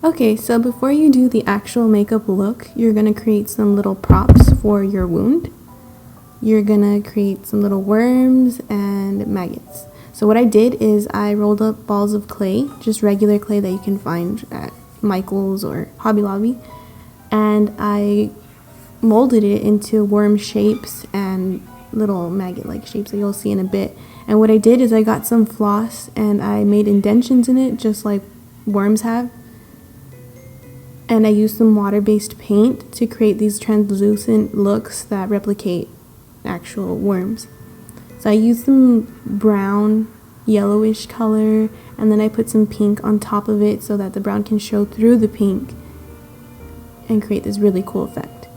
Okay, so before you do the actual makeup look, you're going to create some little props for your wound. You're going to create some little worms and maggots. So what I did is I rolled up balls of clay, just regular clay that you can find at Michael's or Hobby Lobby, and I molded it into worm shapes and little maggot-like shapes that you'll see in a bit. And what I did is I got some floss and I made indentions in it just like worms have. And I used some water-based paint to create these translucent looks that replicate actual worms. So I used some brown, yellowish color, and then I put some pink on top of it so that the brown can show through the pink and create this really cool effect.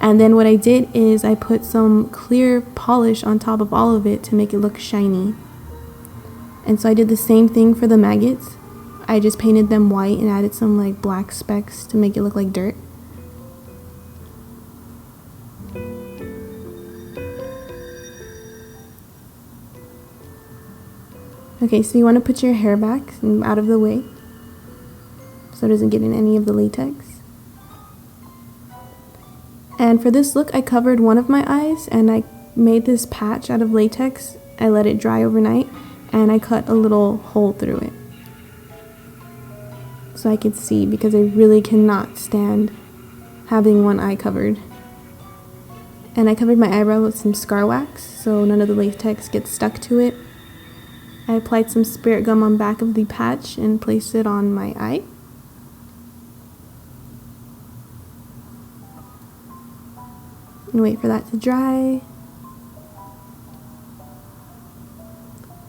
And then what I did is I put some clear polish on top of all of it to make it look shiny. And so I did the same thing for the maggots. I just painted them white and added some like black specks to make it look like dirt. Okay, so you want to put your hair back and out of the way so it doesn't get in any of the latex. And for this look, I covered one of my eyes and I made this patch out of latex. I let it dry overnight and I cut a little hole through it so I could see, because I really cannot stand having one eye covered. And I covered my eyebrow with some scar wax so none of the latex gets stuck to it. I applied some spirit gum on back of the patch and placed it on my eye. And wait for that to dry.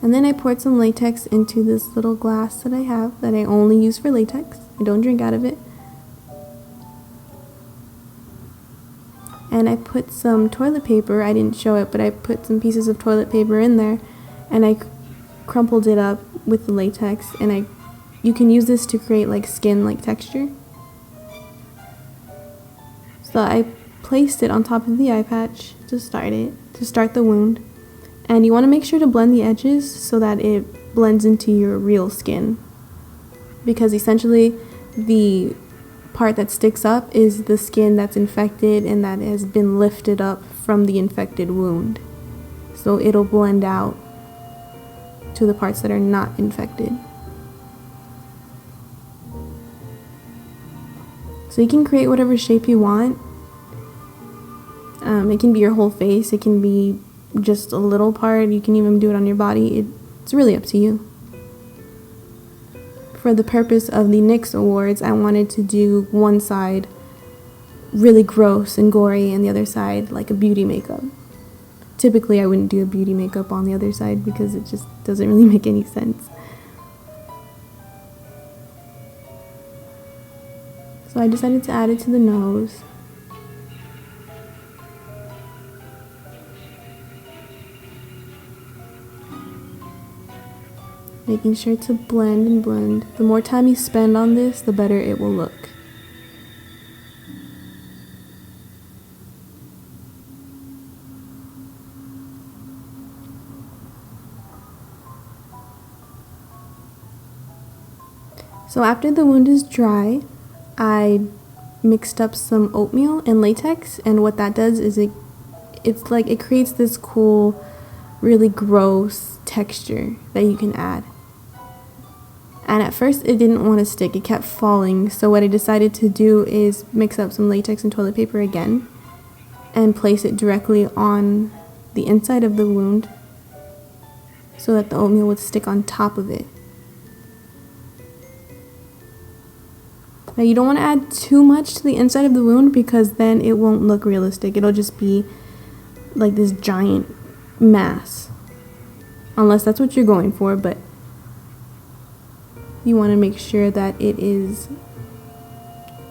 And then I poured some latex into this little glass that I have that I only use for latex. I don't drink out of it. And I put some toilet paper. I didn't show it, but I put some pieces of toilet paper in there and I crumpled it up with the latex, and you can use this to create like skin-like texture. So I placed it on top of the eye patch to start the wound. And you want to make sure to blend the edges so that it blends into your real skin, because essentially the part that sticks up is the skin that's infected and that has been lifted up from the infected wound. So it'll blend out to the parts that are not infected. So you can create whatever shape you want. It can be your whole face, it can be just a little part, you can even do it on your body. It's really up to you. For the purpose of the NYX Awards, I wanted to do one side really gross and gory and the other side like a beauty makeup. Typically I wouldn't do a beauty makeup on the other side because it just doesn't really make any sense. So I decided to add it to the nose. Making sure to blend and blend. The more time you spend on this, the better it will look. So after the wound is dry, I mixed up some oatmeal and latex, and what that does is it creates this cool, really gross texture that you can add. And at first it didn't want to stick, it kept falling, so what I decided to do is mix up some latex and toilet paper again and place it directly on the inside of the wound so that the oatmeal would stick on top of it. Now you don't want to add too much to the inside of the wound because then it won't look realistic. It'll just be like this giant mass, unless that's what you're going for, but you want to make sure that it is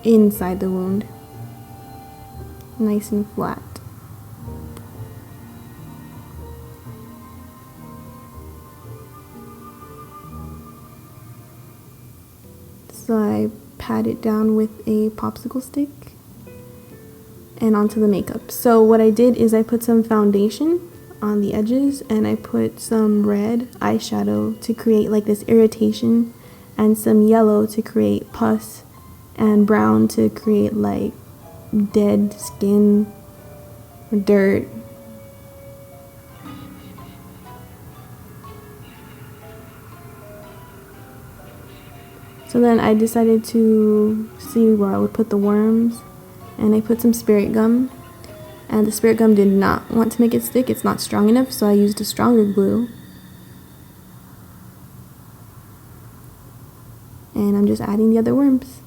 inside the wound, nice and flat. So I pat it down with a popsicle stick and onto the makeup. So what I did is I put some foundation on the edges and I put some red eyeshadow to create like this irritation and some yellow to create pus and brown to create like dead skin or dirt. So then I decided to see where I would put the worms, and I put some spirit gum, and the spirit gum did not want to make it stick. It's not strong enough, so I used a stronger glue. And I'm just adding the other worms.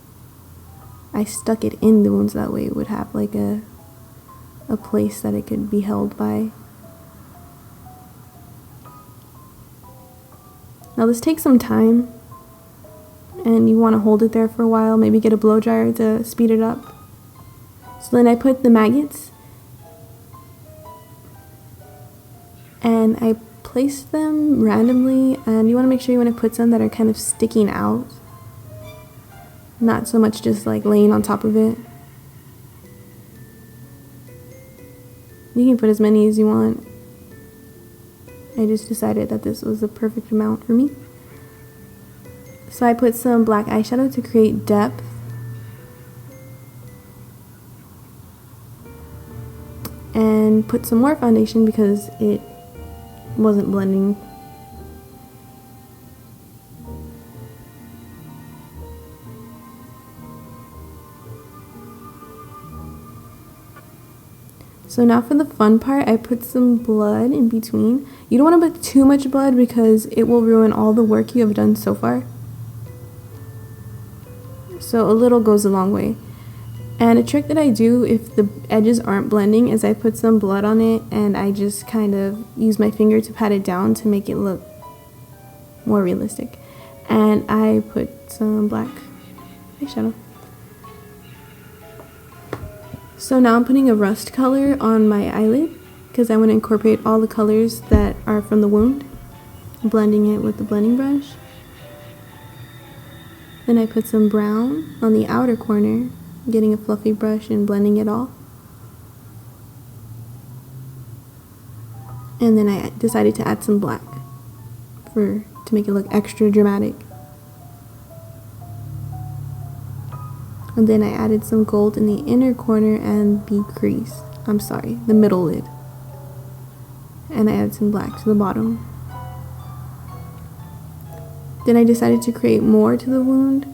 I stuck it in the wounds, that way it would have like a place that it could be held by. Now this takes some time, and you want to hold it there for a while, maybe get a blow dryer to speed it up. So then I put the maggots, and I placed them randomly, and you want to make sure you want to put some that are kind of sticking out, not so much just like laying on top of it. You can put as many as you want. I just decided that this was the perfect amount for me. So I put some black eyeshadow to create depth. And put some more foundation because it wasn't blending. So now for the fun part, I put some blood in between. You don't want to put too much blood because it will ruin all the work you have done so far. So a little goes a long way. And a trick that I do if the edges aren't blending is I put some blood on it, and I just kind of use my finger to pat it down to make it look more realistic. And I put some black eyeshadow. So now I'm putting a rust color on my eyelid because I want to incorporate all the colors that are from the wound, blending it with the blending brush. Then I put some brown on the outer corner, getting a fluffy brush and blending it all. And then I decided to add some black to make it look extra dramatic. And then I added some gold in the inner corner and the middle lid. And I added some black to the bottom. Then I decided to create more to the wound.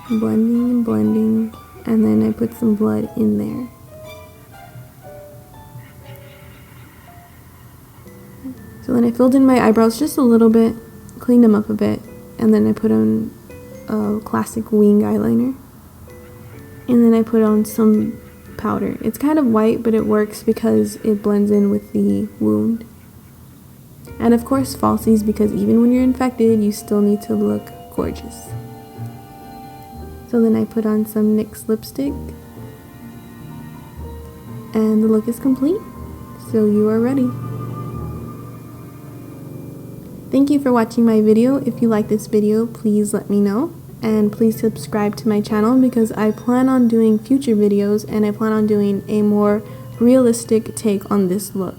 Blending and blending, and then I put some blood in there. So then I filled in my eyebrows just a little bit, cleaned them up a bit, and then I put on a classic wing eyeliner. And then I put on some powder. It's kind of white, but it works because it blends in with the wound. And of course falsies, because even when you're infected, you still need to look gorgeous. So then I put on some NYX lipstick, and the look is complete. So you are ready. Thank you for watching my video. If you like this video, please let me know. And please subscribe to my channel because I plan on doing future videos, and I plan on doing a more realistic take on this look.